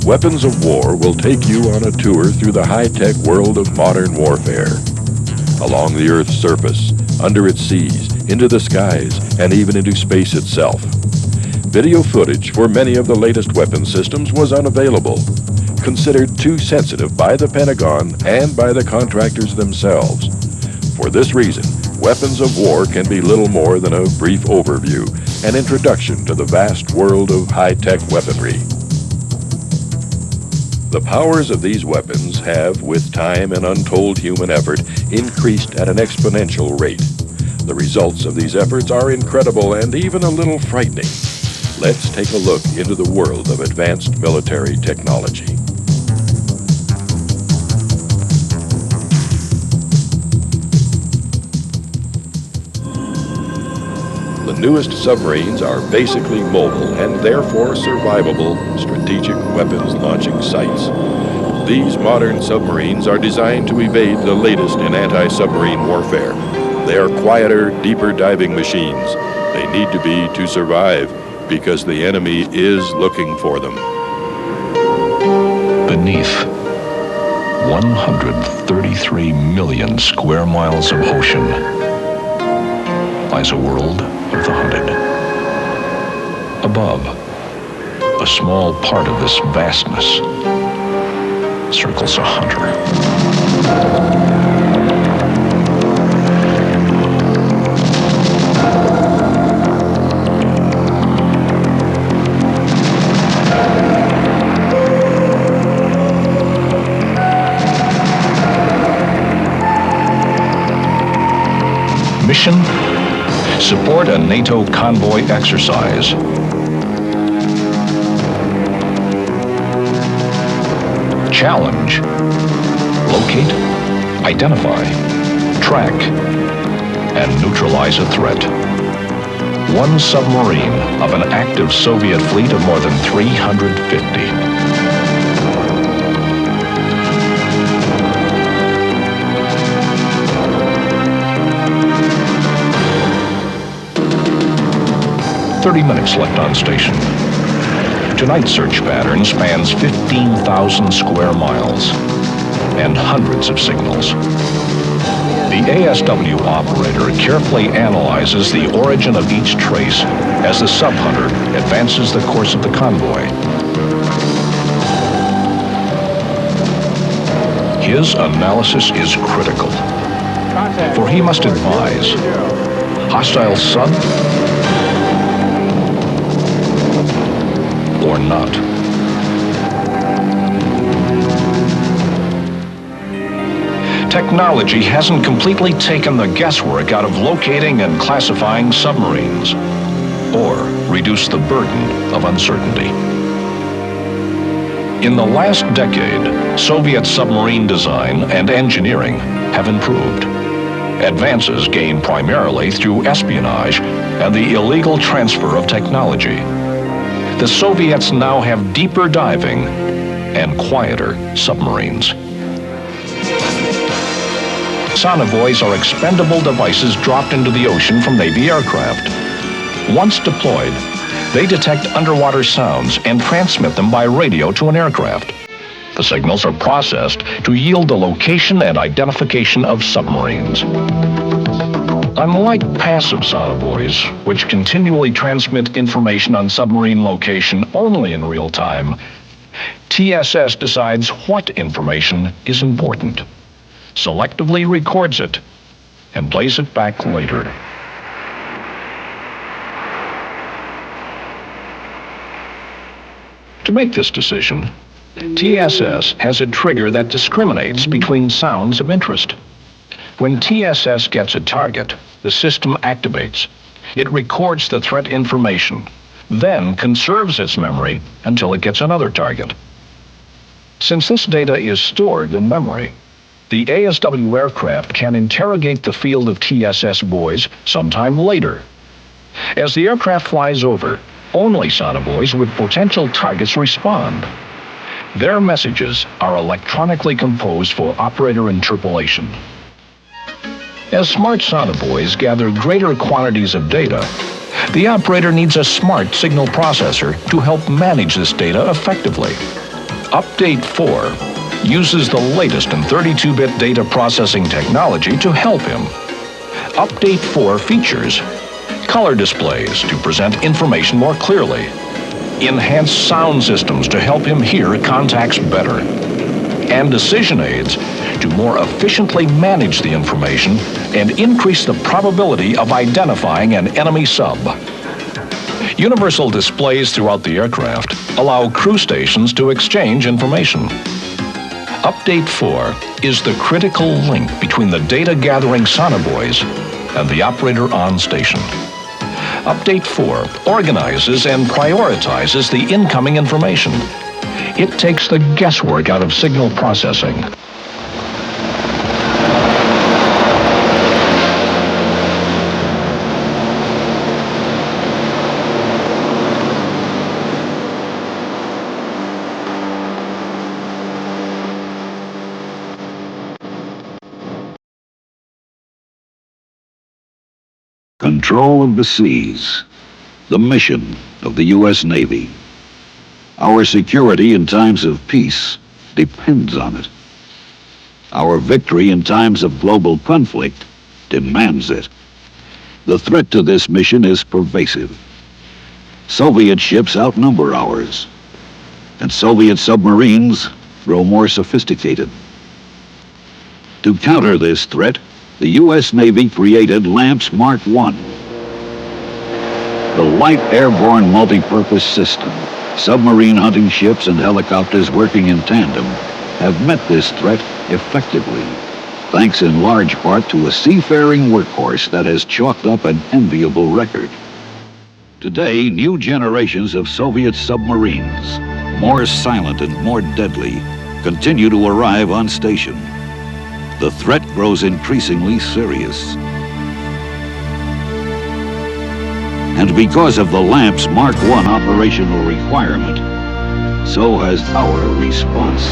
Weapons of War will take you on a tour through the high-tech world of modern warfare. Along the Earth's surface, under its seas, into the skies, and even into space itself. Video footage for many of the latest weapon systems was unavailable, considered too sensitive by the Pentagon and by the contractors themselves. For this reason, Weapons of War can be little more than a brief overview, an introduction to the vast world of high-tech weaponry. The powers of these weapons have, with time and untold human effort, increased at an exponential rate. The results of these efforts are incredible and even a little frightening. Let's take a look into the world of advanced military technology. The newest submarines are basically mobile and therefore survivable strategic weapons launching sites. These modern submarines are designed to evade the latest in anti-submarine warfare. They are quieter, deeper diving machines. They need to be to survive because the enemy is looking for them. Beneath 133 million square miles of ocean lies a world of the hunted. Above, a small part of this vastness circles a hunter. Mission: support a NATO convoy exercise. Challenge: locate, identify, track, and neutralize a threat. One submarine of an active Soviet fleet of more than 350. Minutes left on station. Tonight's search pattern spans 15,000 square miles and hundreds of signals. The ASW operator carefully analyzes the origin of each trace as the sub-hunter advances the course of the convoy. His analysis is critical, for he must advise hostile sub or not. Technology hasn't completely taken the guesswork out of locating and classifying submarines, or reduced the burden of uncertainty. In the last decade, Soviet submarine design and engineering have improved. Advances gained primarily through espionage and the illegal transfer of technology. The Soviets now have deeper diving and quieter submarines. Sonobuoys are expendable devices dropped into the ocean from Navy aircraft. Once deployed, they detect underwater sounds and transmit them by radio to an aircraft. The signals are processed to yield the location and identification of submarines. Unlike passive sonobuoys, which continually transmit information on submarine location only in real time, TSS decides what information is important, selectively records it, and plays it back later. To make this decision, TSS has a trigger that discriminates between sounds of interest. When TSS gets a target, the system activates. It records the threat information, then conserves its memory until it gets another target. Since this data is stored in memory, the ASW aircraft can interrogate the field of TSS buoys sometime later. As the aircraft flies over, only sonobuoys with potential targets respond. Their messages are electronically composed for operator interpolation. As smart sonobuoys gather greater quantities of data, the operator needs a smart signal processor to help manage this data effectively. Update 4 uses the latest in 32-bit data processing technology to help him. Update 4 features color displays to present information more clearly, enhanced sound systems to help him hear contacts better, and decision aids to more efficiently manage the information and increase the probability of identifying an enemy sub. Universal displays throughout the aircraft allow crew stations to exchange information. Update 4 is the critical link between the data-gathering sonobuoys and the operator on station. Update 4 organizes and prioritizes the incoming information. It takes the guesswork out of signal processing. Control of the seas, the mission of the U.S. Navy. Our security in times of peace depends on it. Our victory in times of global conflict demands it. The threat to this mission is pervasive. Soviet ships outnumber ours, and Soviet submarines grow more sophisticated. To counter this threat, the U.S. Navy created LAMPS Mark I, the Light Airborne Multi-Purpose System. Submarine hunting ships and helicopters working in tandem have met this threat effectively, thanks in large part to a seafaring workhorse that has chalked up an enviable record. Today, new generations of Soviet submarines, more silent and more deadly, continue to arrive on station. The threat grows increasingly serious. And because of the LAMPS Mark I operational requirement, so has our response.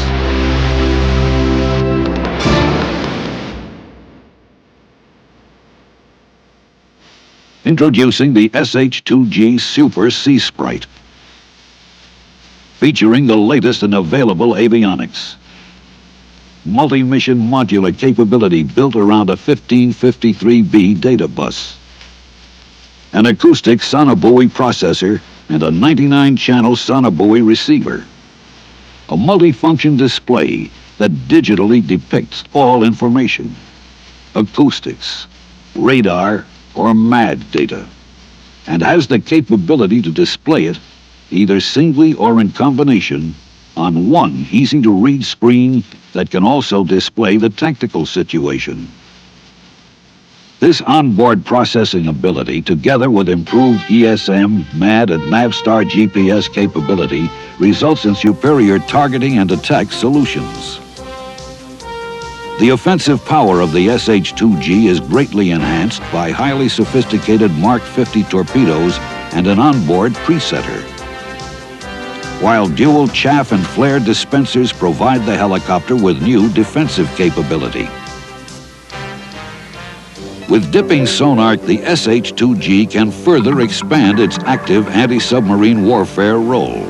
Introducing the SH-2G Super Sea Sprite, featuring the latest and available avionics. Multi-mission modular capability built around a 1553B data bus, an acoustic sonobuoy processor, and a 99-channel sonobuoy receiver. A multifunction display that digitally depicts all information, acoustics, radar, or MAD data, and has the capability to display it either singly or in combination on one easy-to-read screen that can also display the tactical situation. This onboard processing ability, together with improved ESM, MAD, and Navstar GPS capability, results in superior targeting and attack solutions. The offensive power of the SH-2G is greatly enhanced by highly sophisticated Mark 50 torpedoes and an onboard presetter, while dual chaff and flare dispensers provide the helicopter with new defensive capability. With dipping sonar, the SH-2G can further expand its active anti-submarine warfare role.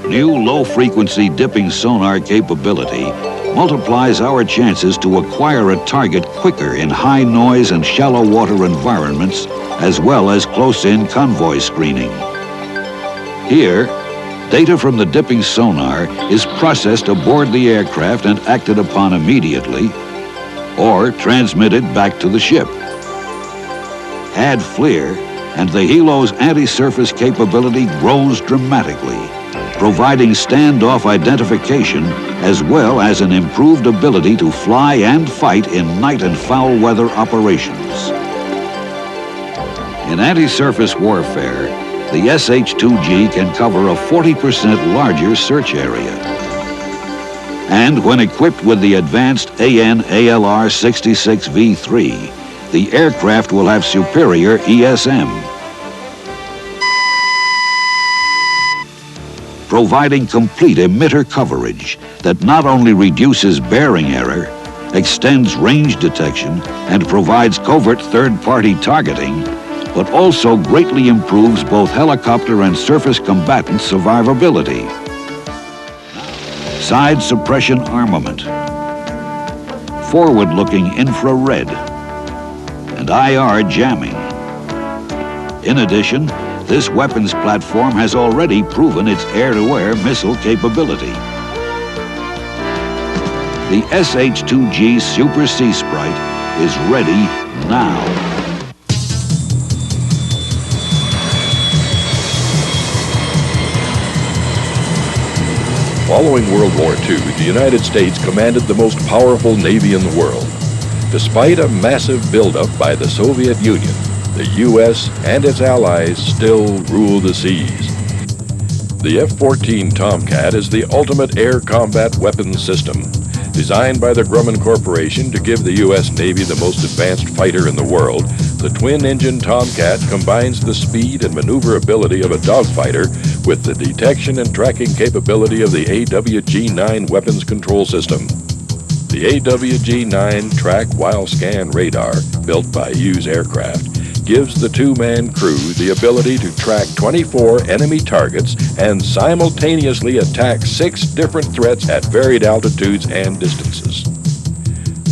New low-frequency dipping sonar capability multiplies our chances to acquire a target quicker in high noise and shallow water environments, as well as close-in convoy screening. Here, data from the dipping sonar is processed aboard the aircraft and acted upon immediately, or transmitted back to the ship. Add FLIR, and the Helo's anti-surface capability grows dramatically, providing standoff identification as well as an improved ability to fly and fight in night and foul weather operations. In anti-surface warfare, the SH-2G can cover a 40% larger search area. And when equipped with the advanced AN/ALR 66V3, the aircraft will have superior ESM, providing complete emitter coverage that not only reduces bearing error, extends range detection, and provides covert third-party targeting, but also greatly improves both helicopter and surface combatant survivability. side suppression armament, forward-looking infrared, and IR jamming. In addition, this weapons platform has already proven its air-to-air missile capability. The SH-2G Super Sea Sprite is ready now. Following World War II, the United States commanded the most powerful Navy in the world. Despite a massive buildup by the Soviet Union, the U.S. and its allies still rule the seas. The F-14 Tomcat is the ultimate air combat weapons system. Designed by the Grumman Corporation to give the U.S. Navy the most advanced fighter in the world, the twin-engine Tomcat combines the speed and maneuverability of a dogfighter with the detection and tracking capability of the AWG-9 weapons control system. The AWG-9 Track While Scan radar, built by Hughes Aircraft, gives the two-man crew the ability to track 24 enemy targets and simultaneously attack 6 different threats at varied altitudes and distances.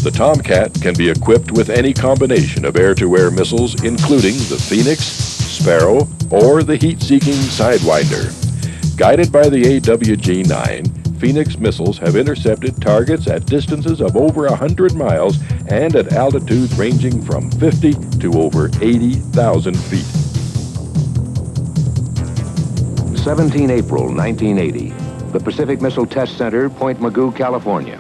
The Tomcat can be equipped with any combination of air-to-air missiles, including the Phoenix, Sparrow, or the heat-seeking Sidewinder. Guided by the AWG-9, Phoenix missiles have intercepted targets at distances of over 100 miles and at altitudes ranging from 50 to over 80,000 feet. 17 April 1980, the Pacific Missile Test Center, Point Mugu, California.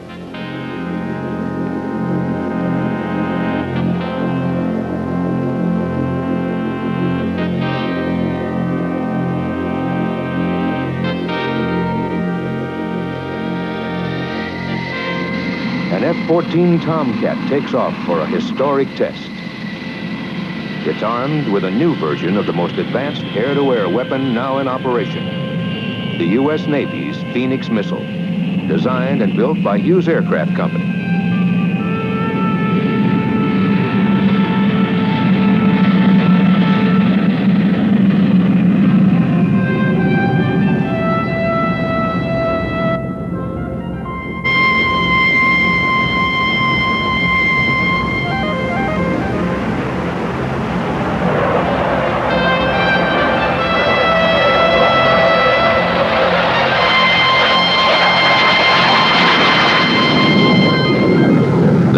An F-14 Tomcat takes off for a historic test. It's armed with a new version of the most advanced air-to-air weapon now in operation, the U.S. Navy's Phoenix missile, designed and built by Hughes Aircraft Company.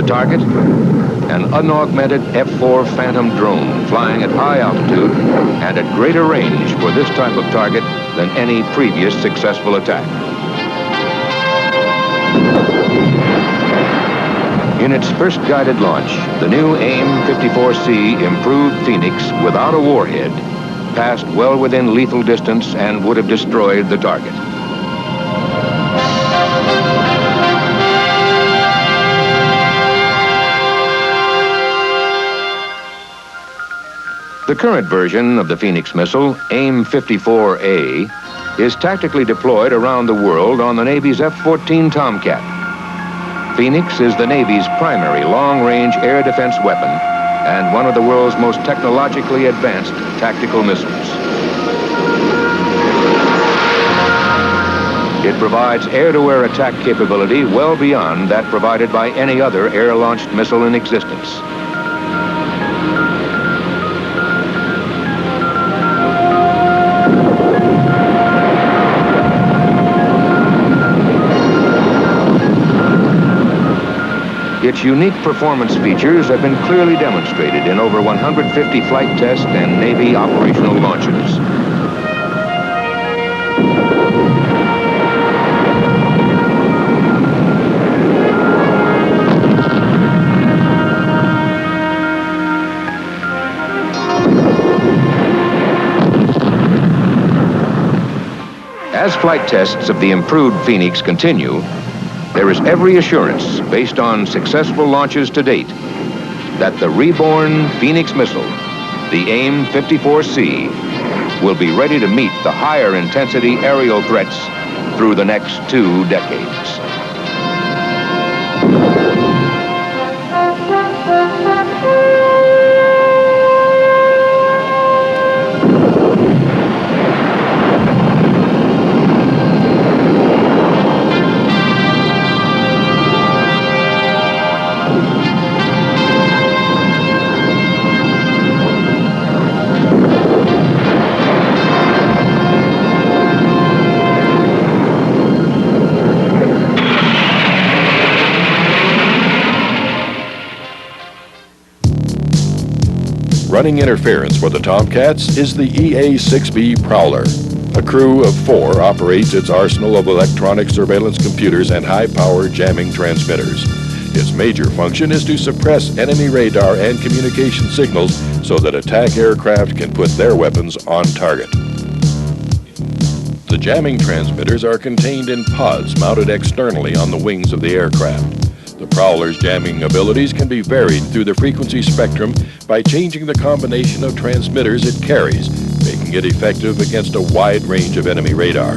Target, an unaugmented F-4 Phantom drone flying at high altitude and at greater range for this type of target than any previous successful attack. In its first guided launch, the new AIM-54C improved Phoenix without a warhead passed well within lethal distance and would have destroyed the target. The current version of the Phoenix missile, AIM-54A, is tactically deployed around the world on the Navy's F-14 Tomcat. Phoenix is the Navy's primary long-range air defense weapon and one of the world's most technologically advanced tactical missiles. It provides air-to-air attack capability well beyond that provided by any other air-launched missile in existence. Its unique performance features have been clearly demonstrated in over 150 flight tests and Navy operational launches. As flight tests of the improved Phoenix continue, there is every assurance, based on successful launches to date, that the reborn Phoenix missile, the AIM-54C, will be ready to meet the higher intensity aerial threats through the next 2 decades. Running interference for the Tomcats is the EA-6B Prowler. A crew of 4 operates its arsenal of electronic surveillance computers and high-power jamming transmitters. Its major function is to suppress enemy radar and communication signals so that attack aircraft can put their weapons on target. The jamming transmitters are contained in pods mounted externally on the wings of the aircraft. The Prowler's jamming abilities can be varied through the frequency spectrum by changing the combination of transmitters it carries, making it effective against a wide range of enemy radar.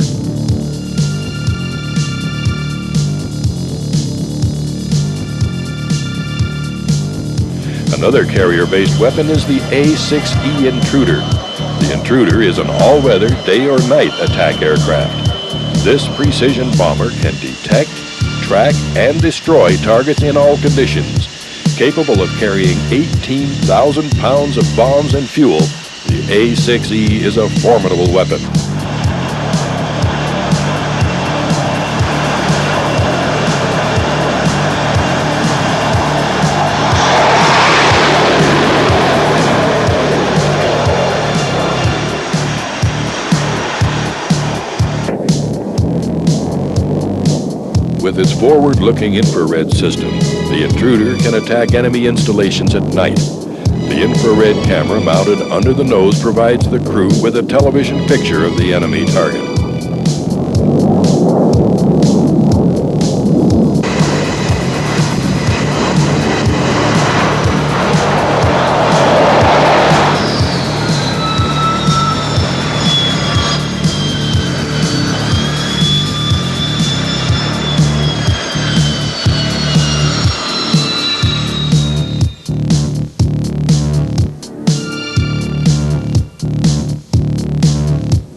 Another carrier-based weapon is the A-6E Intruder. The Intruder is an all-weather, day or night attack aircraft. This precision bomber can detect, track, and destroy targets in all conditions. Capable of carrying 18,000 pounds of bombs and fuel, the A-6E is a formidable weapon. With its forward-looking infrared system, the Intruder can attack enemy installations at night. The infrared camera mounted under the nose provides the crew with a television picture of the enemy target.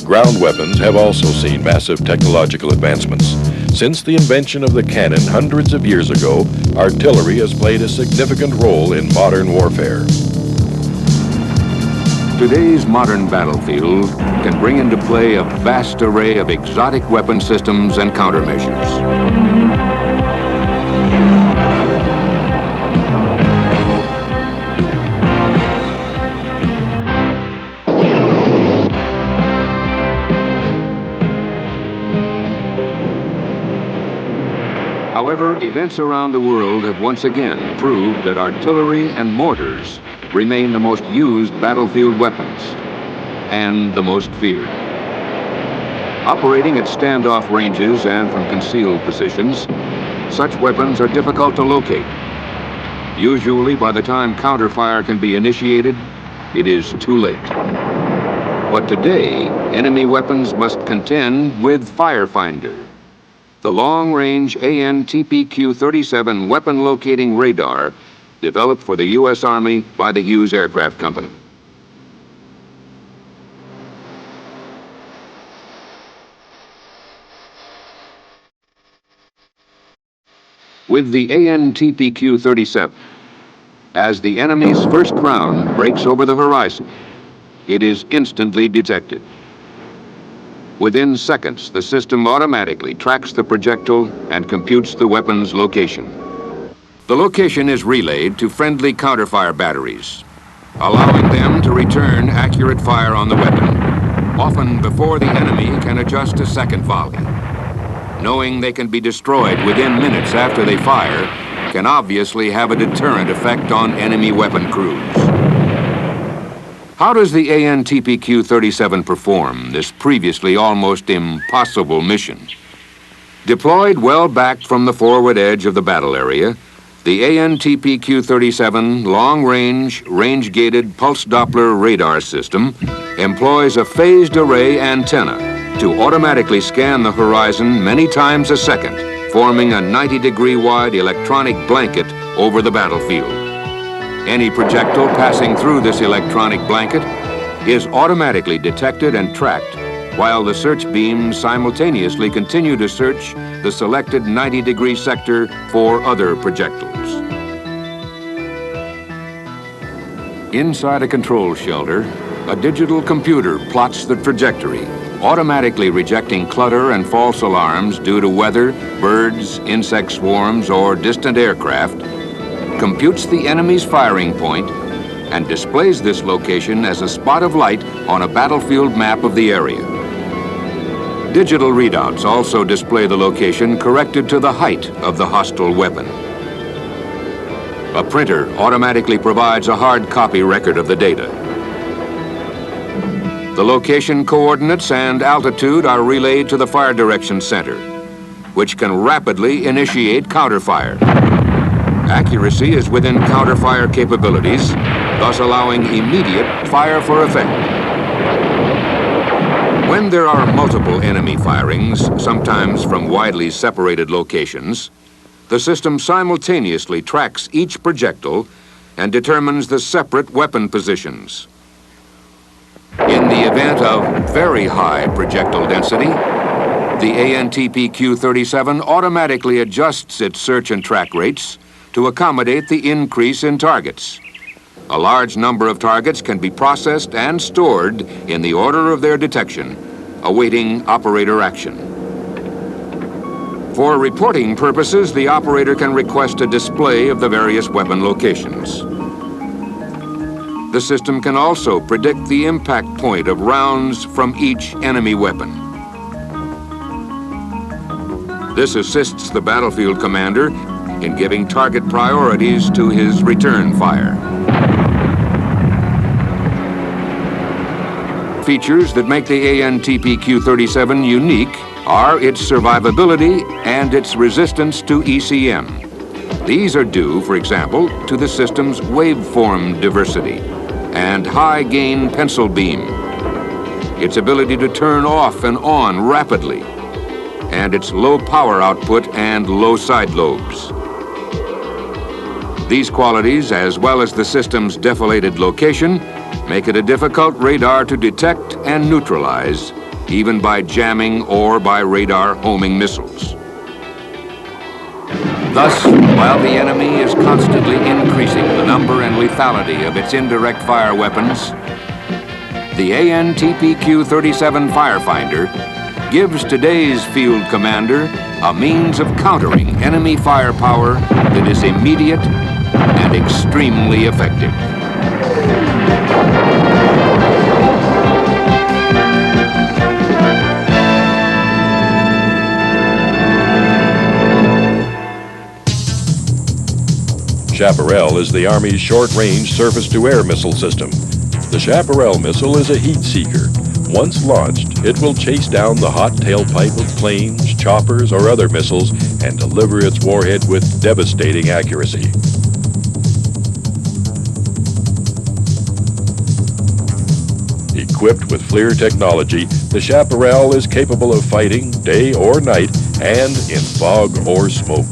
Ground weapons have also seen massive technological advancements. Since the invention of the cannon hundreds of years ago, artillery has played a significant role in modern warfare. Today's modern battlefield can bring into play a vast array of exotic weapon systems and countermeasures. However, events around the world have once again proved that artillery and mortars remain the most used battlefield weapons and the most feared. Operating at standoff ranges and from concealed positions, such weapons are difficult to locate. Usually, by the time counterfire can be initiated, it is too late. But today, enemy weapons must contend with Firefinder, the long-range AN/TPQ-37 weapon locating radar developed for the U.S. Army by the Hughes Aircraft Company. With the AN/TPQ-37, as the enemy's first round breaks over the horizon, it is instantly detected. Within seconds, the system automatically tracks the projectile and computes the weapon's location. The location is relayed to friendly counterfire batteries, allowing them to return accurate fire on the weapon, often before the enemy can adjust a second volley. Knowing they can be destroyed within minutes after they fire can obviously have a deterrent effect on enemy weapon crews. How does the AN/TPQ-37 perform this previously almost impossible mission? Deployed well back from the forward edge of the battle area, the AN/TPQ-37 long-range, range-gated pulse Doppler radar system employs a phased array antenna to automatically scan the horizon many times a second, forming a 90-degree wide electronic blanket over the battlefield. Any projectile passing through this electronic blanket is automatically detected and tracked, while the search beams simultaneously continue to search the selected 90-degree sector for other projectiles. Inside a control shelter, a digital computer plots the trajectory, automatically rejecting clutter and false alarms due to weather, birds, insect swarms, or distant aircraft, computes the enemy's firing point, and displays this location as a spot of light on a battlefield map of the area. Digital readouts also display the location corrected to the height of the hostile weapon. A printer automatically provides a hard copy record of the data. The location coordinates and altitude are relayed to the Fire Direction Center, which can rapidly initiate counterfire. Accuracy is within counterfire capabilities, thus allowing immediate fire for effect. When there are multiple enemy firings, sometimes from widely separated locations, the system simultaneously tracks each projectile and determines the separate weapon positions. In the event of very high projectile density, the ANTPQ-37 automatically adjusts its search and track rates to accommodate the increase in targets. A large number of targets can be processed and stored in the order of their detection, awaiting operator action. For reporting purposes, the operator can request a display of the various weapon locations. The system can also predict the impact point of rounds from each enemy weapon. This assists the battlefield commander in giving target priorities to his return fire. Features that make the ANTPQ-37 unique are its survivability and its resistance to ECM. These are due, for example, to the system's waveform diversity and high-gain pencil beam, its ability to turn off and on rapidly, and its low power output and low side lobes. These qualities, as well as the system's defilated location, make it a difficult radar to detect and neutralize, even by jamming or by radar homing missiles. Thus, while the enemy is constantly increasing the number and lethality of its indirect fire weapons, the ANTPQ-37 Firefinder gives today's field commander a means of countering enemy firepower that is immediate and extremely effective. Chaparral is the Army's short-range surface-to-air missile system. The Chaparral missile is a heat seeker. Once launched, it will chase down the hot tailpipe of planes, choppers, or other missiles and deliver its warhead with devastating accuracy. Equipped with FLIR technology, the Chaparral is capable of fighting day or night and in fog or smoke.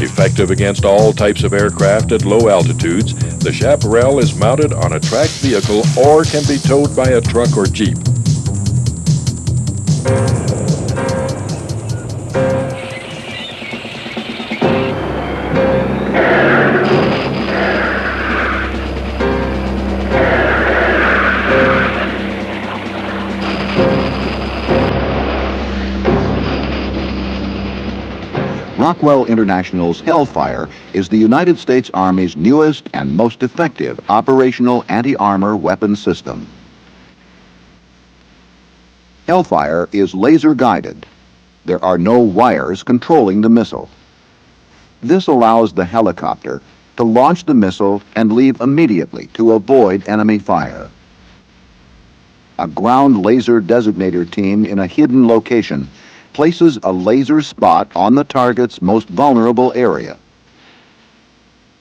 Effective against all types of aircraft at low altitudes, the Chaparral is mounted on a tracked vehicle or can be towed by a truck or jeep. Rockwell International's Hellfire is the United States Army's newest and most effective operational anti-armor weapon system. Hellfire is laser-guided. There are no wires controlling the missile. This allows the helicopter to launch the missile and leave immediately to avoid enemy fire. A ground laser designator team in a hidden location places a laser spot on the target's most vulnerable area.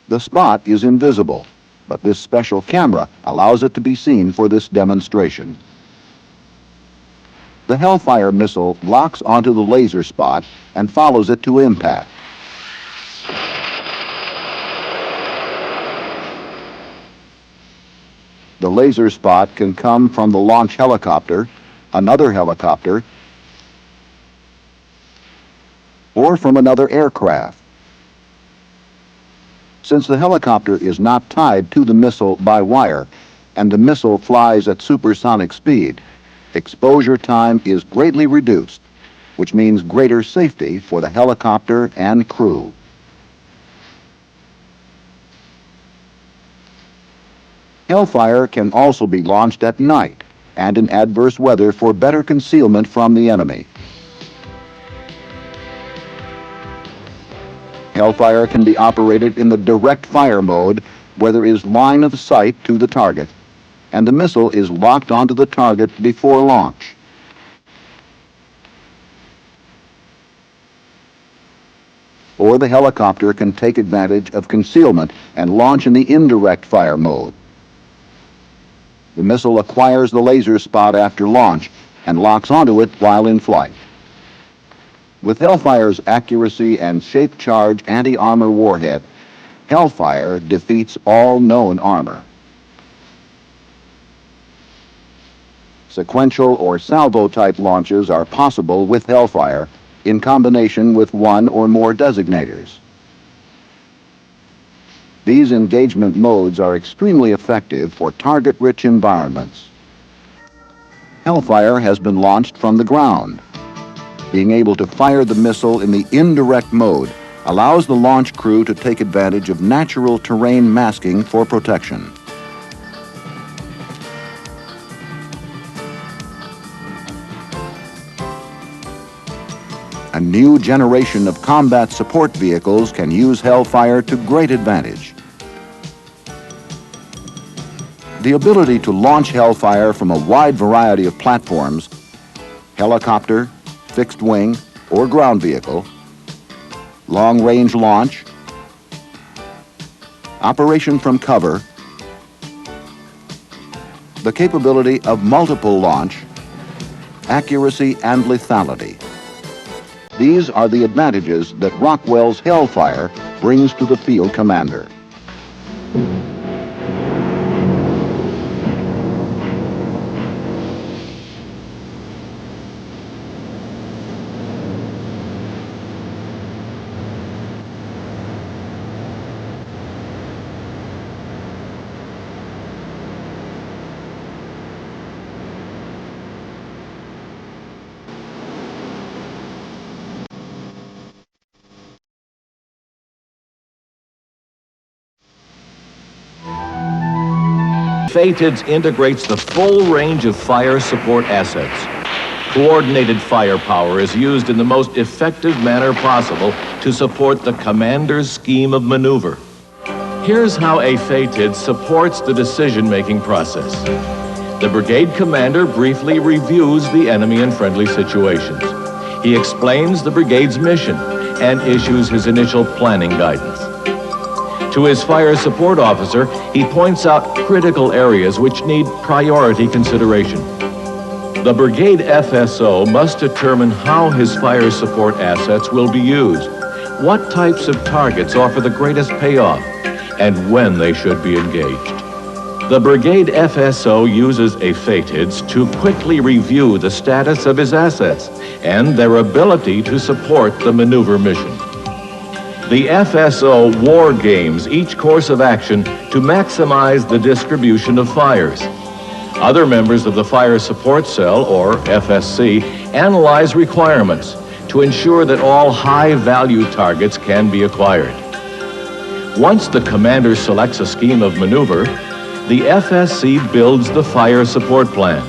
The spot is invisible, but this special camera allows it to be seen for this demonstration. The Hellfire missile locks onto the laser spot and follows it to impact. The laser spot can come from the launch helicopter, another helicopter, or from another aircraft. Since the helicopter is not tied to the missile by wire and the missile flies at supersonic speed, exposure time is greatly reduced, which means greater safety for the helicopter and crew. Hellfire can also be launched at night and in adverse weather for better concealment from the enemy. Hellfire can be operated in the direct fire mode, where there is line of sight to the target, and the missile is locked onto the target before launch. Or the helicopter can take advantage of concealment and launch in the indirect fire mode. The missile acquires the laser spot after launch and locks onto it while in flight. With Hellfire's accuracy and shape charge anti-armor warhead, Hellfire defeats all known armor. Sequential or salvo-type launches are possible with Hellfire in combination with one or more designators. These engagement modes are extremely effective for target-rich environments. Hellfire has been launched from the ground. Being able to fire the missile in the indirect mode allows the launch crew to take advantage of natural terrain masking for protection. A new generation of combat support vehicles can use Hellfire to great advantage. The ability to launch Hellfire from a wide variety of platforms, helicopter, fixed wing, or ground vehicle, long-range launch, operation from cover, the capability of multiple launch, accuracy and lethality. These are the advantages that Rockwell's Hellfire brings to the field commander. FATIDS integrates the full range of fire support assets. Coordinated firepower is used in the most effective manner possible to support the commander's scheme of maneuver. Here's how a FATID supports the decision-making process. The brigade commander briefly reviews the enemy and friendly situations. He explains the brigade's mission and issues his initial planning guidance. To his fire support officer, he points out critical areas which need priority consideration. The brigade FSO must determine how his fire support assets will be used, what types of targets offer the greatest payoff, and when they should be engaged. The brigade FSO uses a FATIDS to quickly review the status of his assets and their ability to support the maneuver mission. The FSO war games each course of action to maximize the distribution of fires. Other members of the Fire Support Cell, or FSC, analyze requirements to ensure that all high-value targets can be acquired. Once the commander selects a scheme of maneuver, the FSC builds the fire support plan.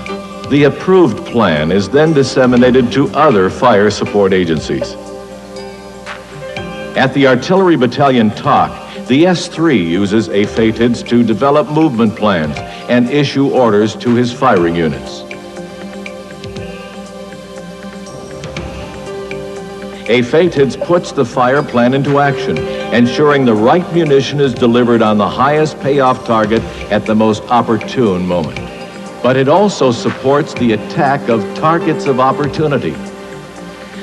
The approved plan is then disseminated to other fire support agencies. At the Artillery Battalion TOC, the S3 uses a FATIDS to develop movement plans and issue orders to his firing units. A FATIDS puts the fire plan into action, ensuring the right munition is delivered on the highest payoff target at the most opportune moment. But it also supports the attack of targets of opportunity.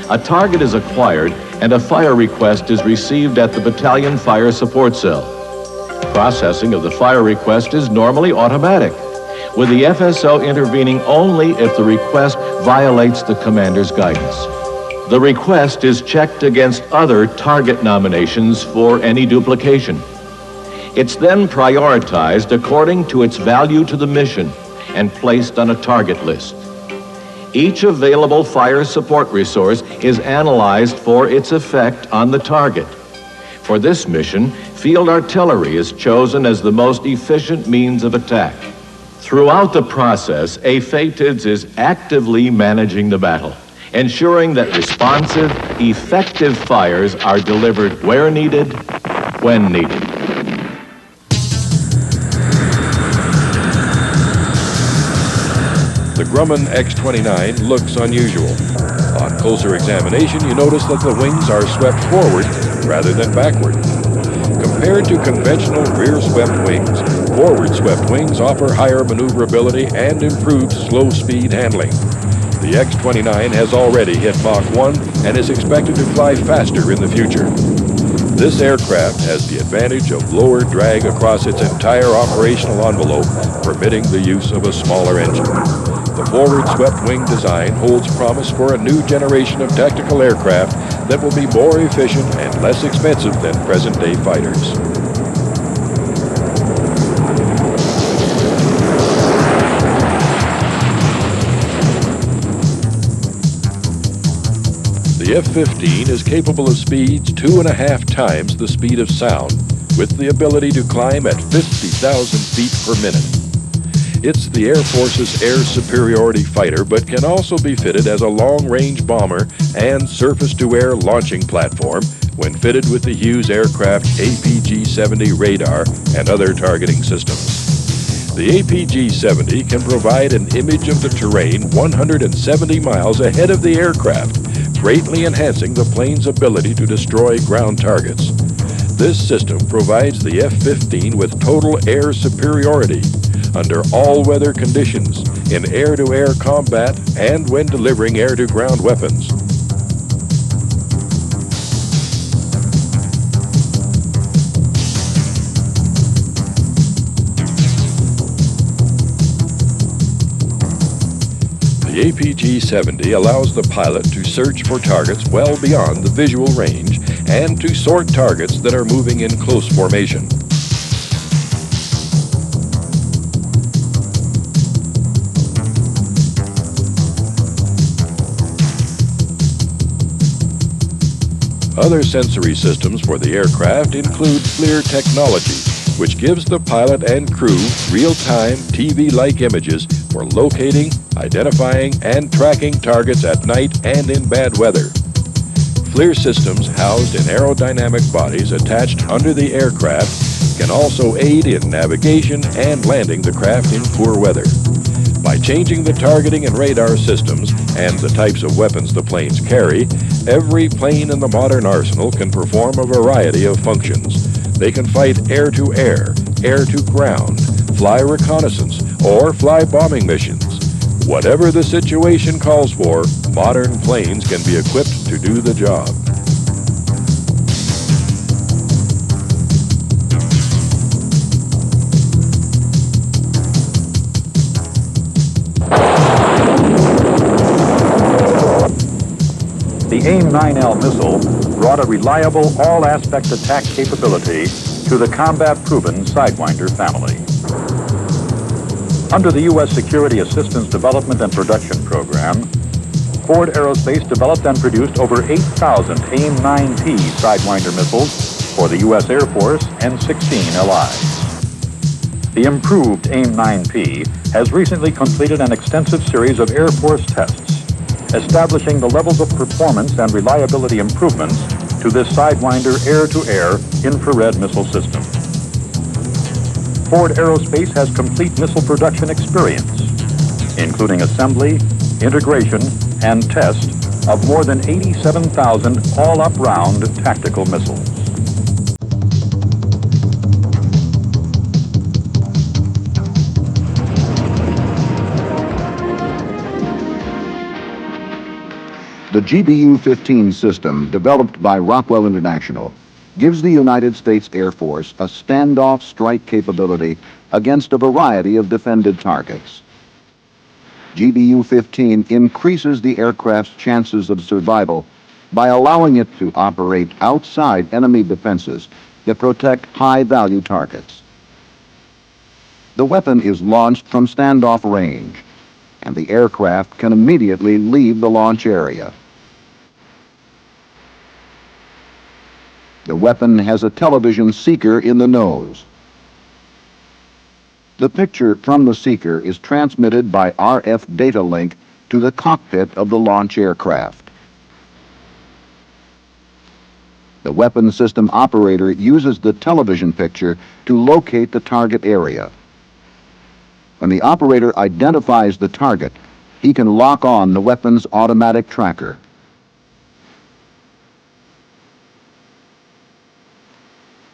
A target is acquired and a fire request is received at the battalion fire support cell. Processing of the fire request is normally automatic, with the FSO intervening only if the request violates the commander's guidance. The request is checked against other target nominations for any duplication. It's then prioritized according to its value to the mission and placed on a target list. Each available fire support resource is analyzed for its effect on the target. For this mission, field artillery is chosen as the most efficient means of attack. Throughout the process, AFATIDS is actively managing the battle, ensuring that responsive, effective fires are delivered where needed, when needed. The Grumman X-29 looks unusual. On closer examination, you notice that the wings are swept forward rather than backward. Compared to conventional rear-swept wings, forward-swept wings offer higher maneuverability and improved slow-speed handling. The X-29 has already hit Mach 1 and is expected to fly faster in the future. This aircraft has the advantage of lower drag across its entire operational envelope, permitting the use of a smaller engine. The forward-swept wing design holds promise for a new generation of tactical aircraft that will be more efficient and less expensive than present-day fighters. The F-15 is capable of speeds 2.5 times the speed of sound, with the ability to climb at 50,000 feet per minute. It's the Air Force's air superiority fighter, but can also be fitted as a long-range bomber and surface-to-air launching platform when fitted with the Hughes Aircraft APG-70 radar and other targeting systems. The APG-70 can provide an image of the terrain 170 miles ahead of the aircraft, greatly enhancing the plane's ability to destroy ground targets. This system provides the F-15 with total air superiority under all weather conditions, in air-to-air combat, and when delivering air-to-ground weapons. The APG-70 allows the pilot to search for targets well beyond the visual range and to sort targets that are moving in close formation. Other sensory systems for the aircraft include FLIR technology, which gives the pilot and crew real-time TV-like images for locating, identifying, and tracking targets at night and in bad weather. FLIR systems housed in aerodynamic bodies attached under the aircraft can also aid in navigation and landing the craft in poor weather. By changing the targeting and radar systems and the types of weapons the planes carry, every plane in the modern arsenal can perform a variety of functions. They can fight air-to-air, air-to-ground, fly reconnaissance, or fly bombing missions. Whatever the situation calls for, modern planes can be equipped to do the job. The AIM-9L missile brought a reliable all-aspect attack capability to the combat-proven Sidewinder family. Under the U.S. Security Assistance Development and Production Program, Ford Aerospace developed and produced over 8,000 AIM-9P Sidewinder missiles for the U.S. Air Force and 16 allies. The improved AIM-9P has recently completed an extensive series of Air Force tests, establishing the levels of performance and reliability improvements to this Sidewinder air-to-air infrared missile system. Ford Aerospace has complete missile production experience, including assembly, integration, and test of more than 87,000 all-up-round tactical missiles. The GBU-15 system, developed by Rockwell International, gives the United States Air Force a standoff strike capability against a variety of defended targets. GBU-15 increases the aircraft's chances of survival by allowing it to operate outside enemy defenses that protect high-value targets. The weapon is launched from standoff range and the aircraft can immediately leave the launch area. The weapon has a television seeker in the nose. The picture from the seeker is transmitted by RF data link to the cockpit of the launch aircraft. The weapon system operator uses the television picture to locate the target area. When the operator identifies the target, he can lock on the weapon's automatic tracker.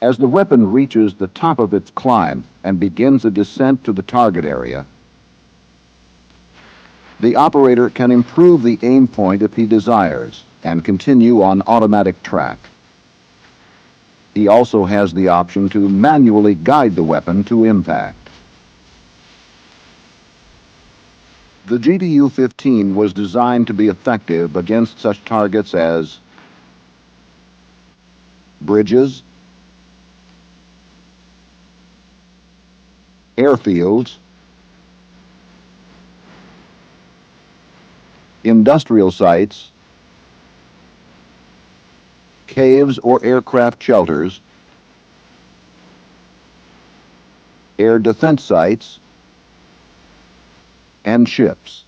As the weapon reaches the top of its climb and begins a descent to the target area, the operator can improve the aim point if he desires and continue on automatic track. He also has the option to manually guide the weapon to impact. The GBU-15 was designed to be effective against such targets as bridges, airfields, industrial sites, caves or aircraft shelters, air defense sites, and ships.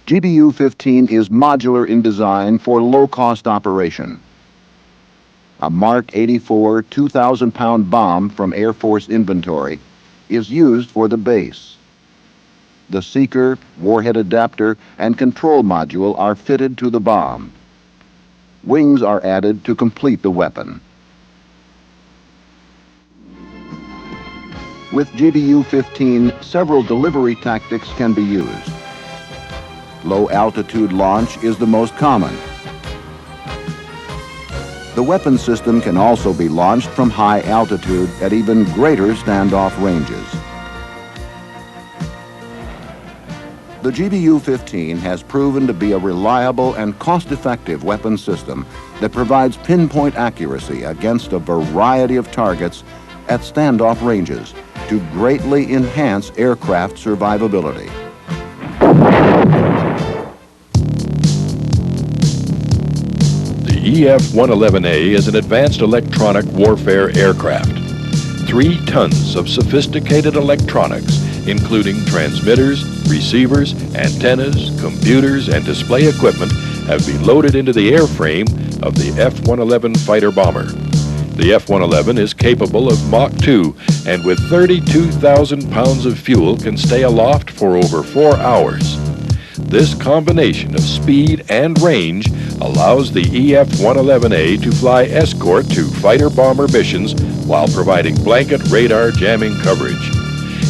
GBU-15 is modular in design for low-cost operation. A Mark 84 2,000-pound bomb from Air Force inventory is used for the base. The seeker, warhead adapter, and control module are fitted to the bomb. Wings are added to complete the weapon. With GBU-15, several delivery tactics can be used. Low-altitude launch is the most common. The weapon system can also be launched from high altitude at even greater standoff ranges. The GBU-15 has proven to be a reliable and cost-effective weapon system that provides pinpoint accuracy against a variety of targets at standoff ranges to greatly enhance aircraft survivability. The EF-111A is an advanced electronic warfare aircraft. 3 tons of sophisticated electronics, including transmitters, receivers, antennas, computers, and display equipment, have been loaded into the airframe of the F-111 fighter bomber. The F-111 is capable of Mach 2 and with 32,000 pounds of fuel can stay aloft for over 4 hours. This combination of speed and range allows the EF-111A to fly escort to fighter-bomber missions while providing blanket radar jamming coverage.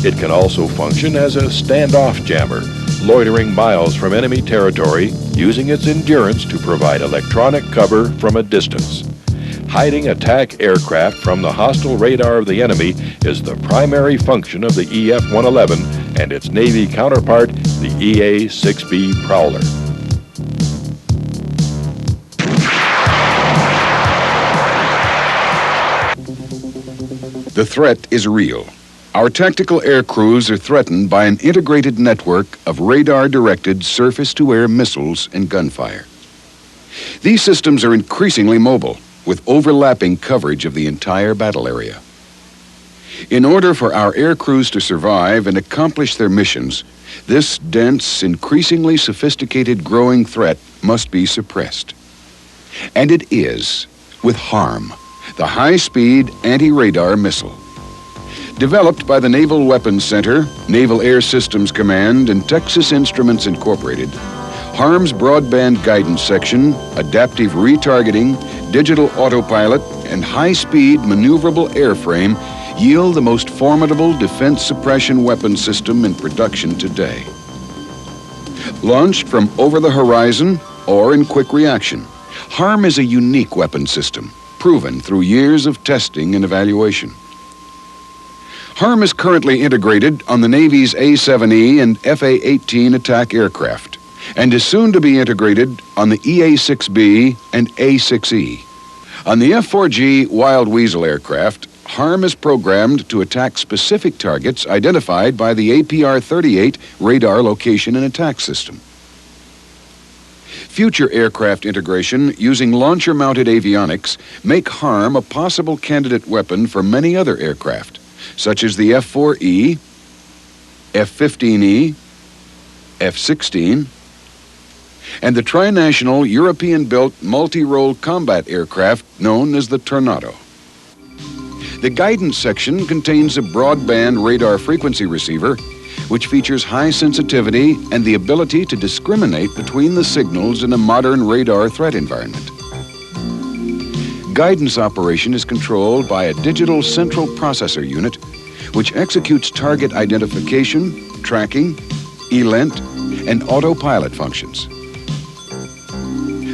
It can also function as a standoff jammer, loitering miles from enemy territory, using its endurance to provide electronic cover from a distance. Hiding attack aircraft from the hostile radar of the enemy is the primary function of the EF-111 and its Navy counterpart, the EA-6B Prowler. The threat is real. Our tactical air crews are threatened by an integrated network of radar-directed surface-to-air missiles and gunfire. These systems are increasingly mobile, with overlapping coverage of the entire battle area. In order for our air crews to survive and accomplish their missions, this dense, increasingly sophisticated growing threat must be suppressed. And it is, with HARM, the high-speed anti-radar missile. Developed by the Naval Weapons Center, Naval Air Systems Command, and Texas Instruments Incorporated, HARM's broadband guidance section, adaptive retargeting, digital autopilot, and high-speed maneuverable airframe yield the most formidable defense suppression weapon system in production today. Launched from over the horizon or in quick reaction, HARM is a unique weapon system, proven through years of testing and evaluation. HARM is currently integrated on the Navy's A-7E and FA-18 attack aircraft, and is soon to be integrated on the EA-6B and A-6E. On the F-4G Wild Weasel aircraft, HARM is programmed to attack specific targets identified by the APR-38 radar location and attack system. Future aircraft integration using launcher-mounted avionics make HARM a possible candidate weapon for many other aircraft, such as the F-4E, F-15E, F-16, and the trinational European-built multi-role combat aircraft known as the Tornado. The guidance section contains a broadband radar frequency receiver which features high sensitivity and the ability to discriminate between the signals in a modern radar threat environment. Guidance operation is controlled by a digital central processor unit which executes target identification, tracking, ELINT, and autopilot functions.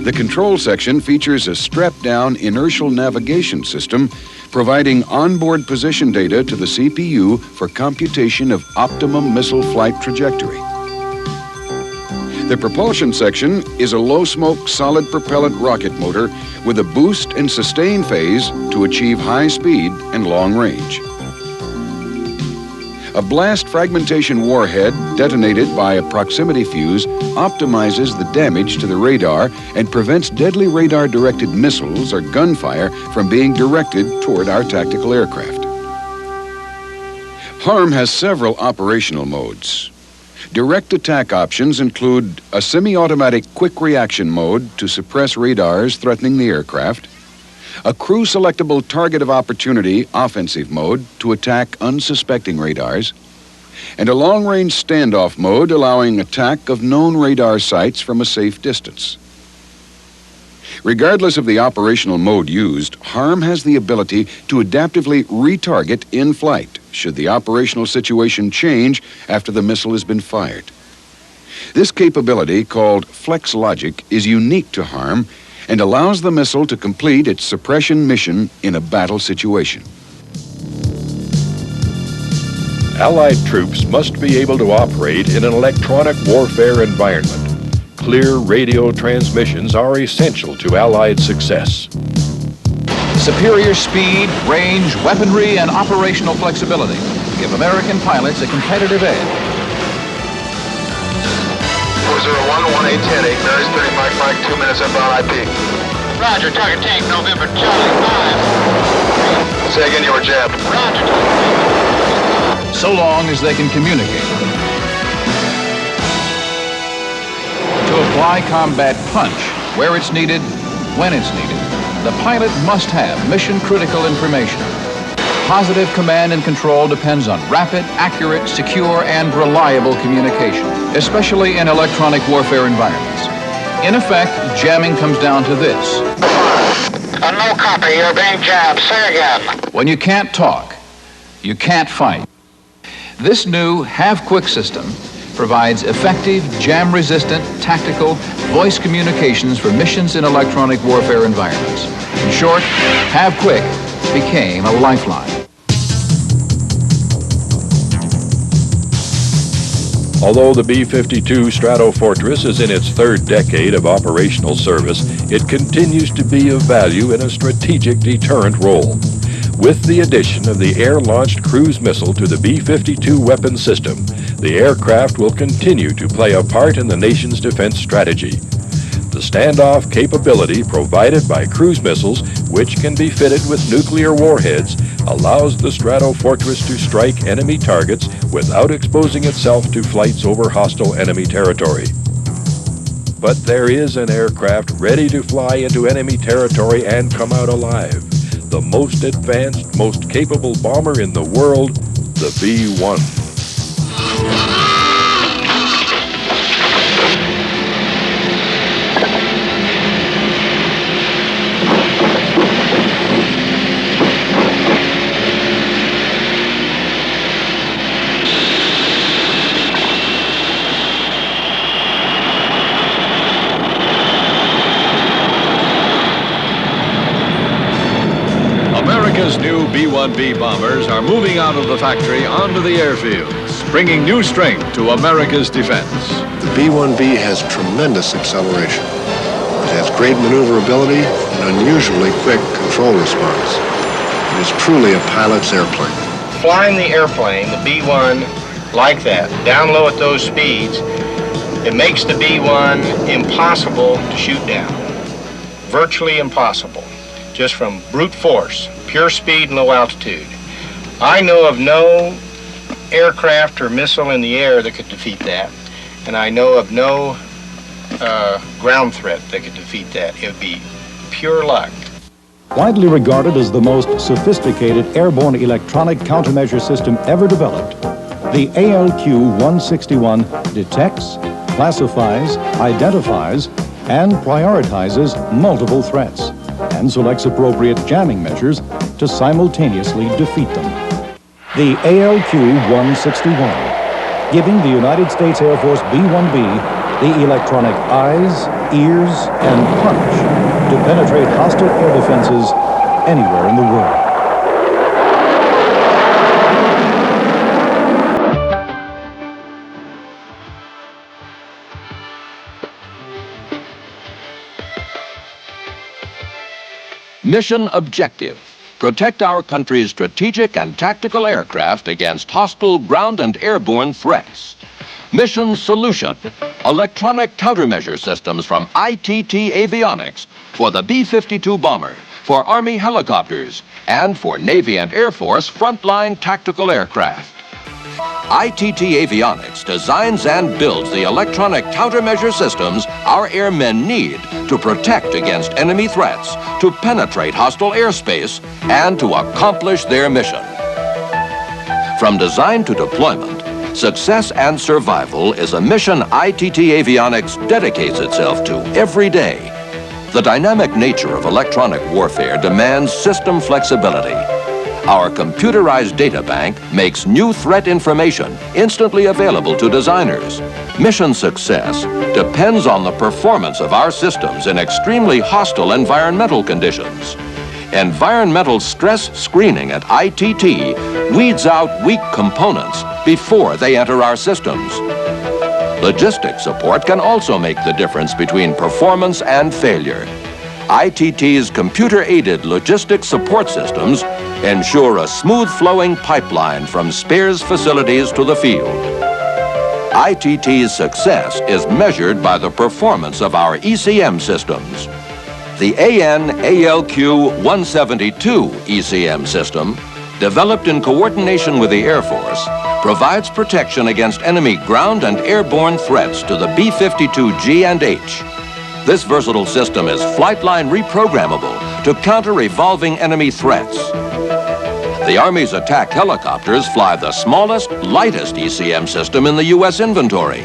The control section features a strapped-down inertial navigation system providing onboard position data to the CPU for computation of optimum missile flight trajectory. The propulsion section is a low-smoke solid propellant rocket motor with a boost and sustain phase to achieve high speed and long range. A blast fragmentation warhead detonated by a proximity fuse optimizes the damage to the radar and prevents deadly radar-directed missiles or gunfire from being directed toward our tactical aircraft. HARM has several operational modes. Direct attack options include a semi-automatic quick reaction mode to suppress radars threatening the aircraft, a crew-selectable target of opportunity offensive mode to attack unsuspecting radars, and a long-range standoff mode allowing attack of known radar sites from a safe distance. Regardless of the operational mode used, HARM has the ability to adaptively retarget in flight should the operational situation change after the missile has been fired. This capability, called Flex Logic, is unique to HARM and allows the missile to complete its suppression mission in a battle situation. Allied troops must be able to operate in an electronic warfare environment. Clear radio transmissions are essential to Allied success. Superior speed, range, weaponry, and operational flexibility give American pilots a competitive edge. 401-1810, 8 Mary's 35 Mike, 2 minutes inbound IP. Roger, target tank, November, Charlie 5. Say again, you were jabbed. Roger, So long as they can communicate. To apply combat punch where it's needed, when it's needed, the pilot must have mission-critical information. Positive command and control depends on rapid, accurate, secure, and reliable communication, especially in electronic warfare environments. In effect, jamming comes down to this. no copy, you're being jabbed. Say again. When you can't talk, you can't fight. This new Have-Quick system provides effective, jam-resistant, tactical voice communications for missions in electronic warfare environments. In short, Have-Quick became a lifeline. Although the B-52 Stratofortress is in its third decade of operational service, it continues to be of value in a strategic deterrent role. With the addition of the air-launched cruise missile to the B-52 weapon system, the aircraft will continue to play a part in the nation's defense strategy. The standoff capability provided by cruise missiles, which can be fitted with nuclear warheads, allows the Stratofortress to strike enemy targets without exposing itself to flights over hostile enemy territory. But there is an aircraft ready to fly into enemy territory and come out alive. The most advanced, most capable bomber in the world, the B-1. America's new B-1B bombers are moving out of the factory onto the airfields, bringing new strength to America's defense. The B-1B has tremendous acceleration. It has great maneuverability and unusually quick control response. is truly a pilot's airplane. Flying the airplane, the B-1, like that, down low at those speeds, it makes the B-1 impossible to shoot down. Virtually impossible, just from brute force, pure speed and low altitude. I know of no aircraft or missile in the air that could defeat that, and I know of no ground threat that could defeat that. It would be pure luck. Widely regarded as the most sophisticated airborne electronic countermeasure system ever developed, the ALQ-161 detects, classifies, identifies, and prioritizes multiple threats and selects appropriate jamming measures to simultaneously defeat them. The ALQ-161, giving the United States Air Force B-1B the electronic eyes, ears, and punch to penetrate hostile air defenses anywhere in the world. Mission objective: protect our country's strategic and tactical aircraft against hostile ground and airborne threats. Mission solution: electronic countermeasure systems from ITT Avionics for the B-52 bomber, for Army helicopters, and for Navy and Air Force frontline tactical aircraft. ITT Avionics designs and builds the electronic countermeasure systems our airmen need to protect against enemy threats, to penetrate hostile airspace, and to accomplish their mission. From design to deployment, success and survival is a mission ITT Avionics dedicates itself to every day. The dynamic nature of electronic warfare demands system flexibility. Our computerized data bank makes new threat information instantly available to designers. Mission success depends on the performance of our systems in extremely hostile environmental conditions. Environmental stress screening at ITT weeds out weak components before they enter our systems. Logistics support can also make the difference between performance and failure. ITT's computer-aided logistics support systems ensure a smooth-flowing pipeline from spares facilities to the field. ITT's success is measured by the performance of our ECM systems. The AN/ALQ-172 ECM system, developed in coordination with the Air Force, provides protection against enemy ground and airborne threats to the B-52G and H. This versatile system is flight line reprogrammable to counter evolving enemy threats. The Army's attack helicopters fly the smallest, lightest ECM system in the U.S. inventory,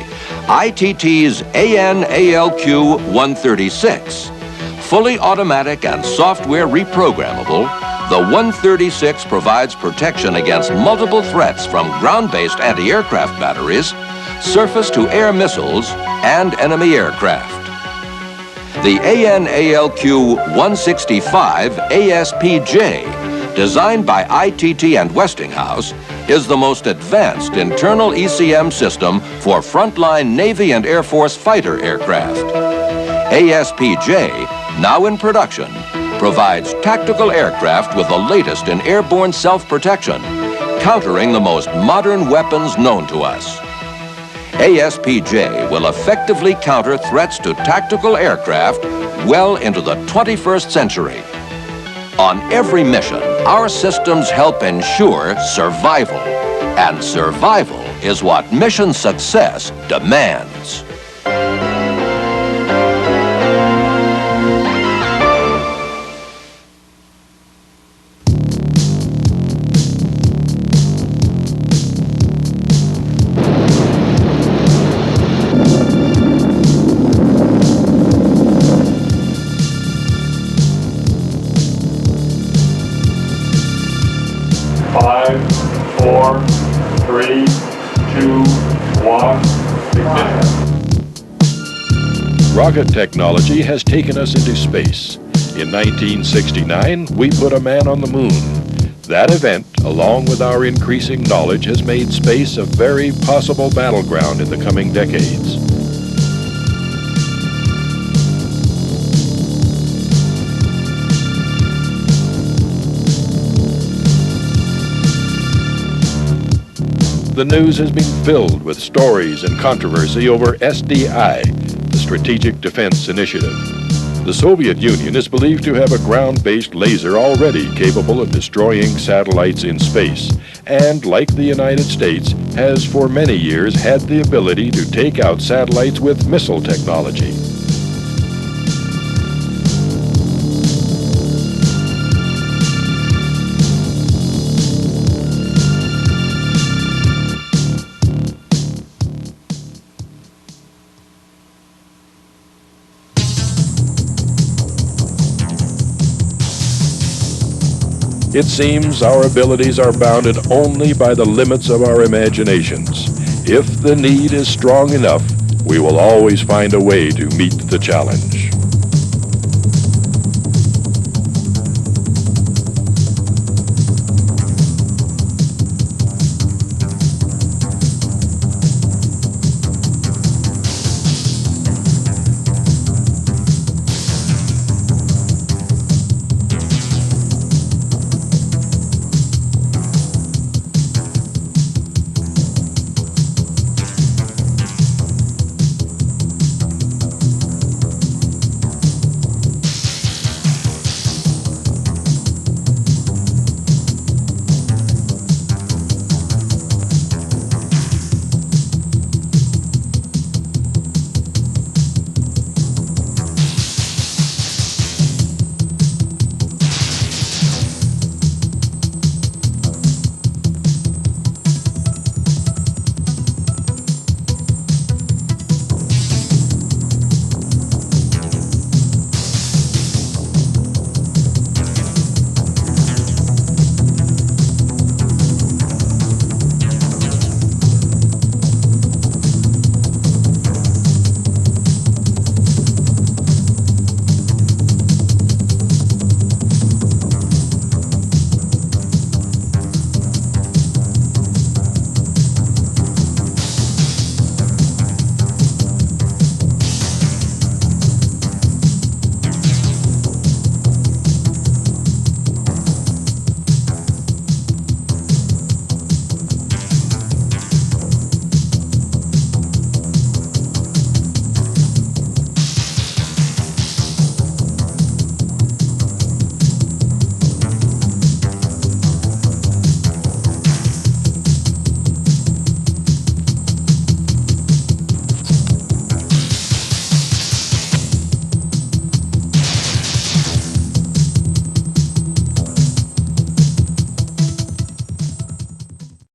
ITT's AN/ALQ-136. Fully automatic and software reprogrammable, the 136 provides protection against multiple threats from ground-based anti-aircraft batteries, surface-to-air missiles, and enemy aircraft. The AN/ALQ-165 ASPJ, designed by ITT and Westinghouse, is the most advanced internal ECM system for frontline Navy and Air Force fighter aircraft. ASPJ, now in production, provides tactical aircraft with the latest in airborne self-protection, countering the most modern weapons known to us. ASPJ will effectively counter threats to tactical aircraft well into the 21st century. On every mission, our systems help ensure survival, and survival is what mission success demands. Rocket technology has taken us into space. In 1969, we put a man on the moon. That event, along with our increasing knowledge, has made space a very possible battleground in the coming decades. The news has been filled with stories and controversy over SDI, the Strategic Defense Initiative. The Soviet Union is believed to have a ground-based laser already capable of destroying satellites in space, and, like the United States, has for many years had the ability to take out satellites with missile technology. It seems our abilities are bounded only by the limits of our imaginations. If the need is strong enough, we will always find a way to meet the challenge.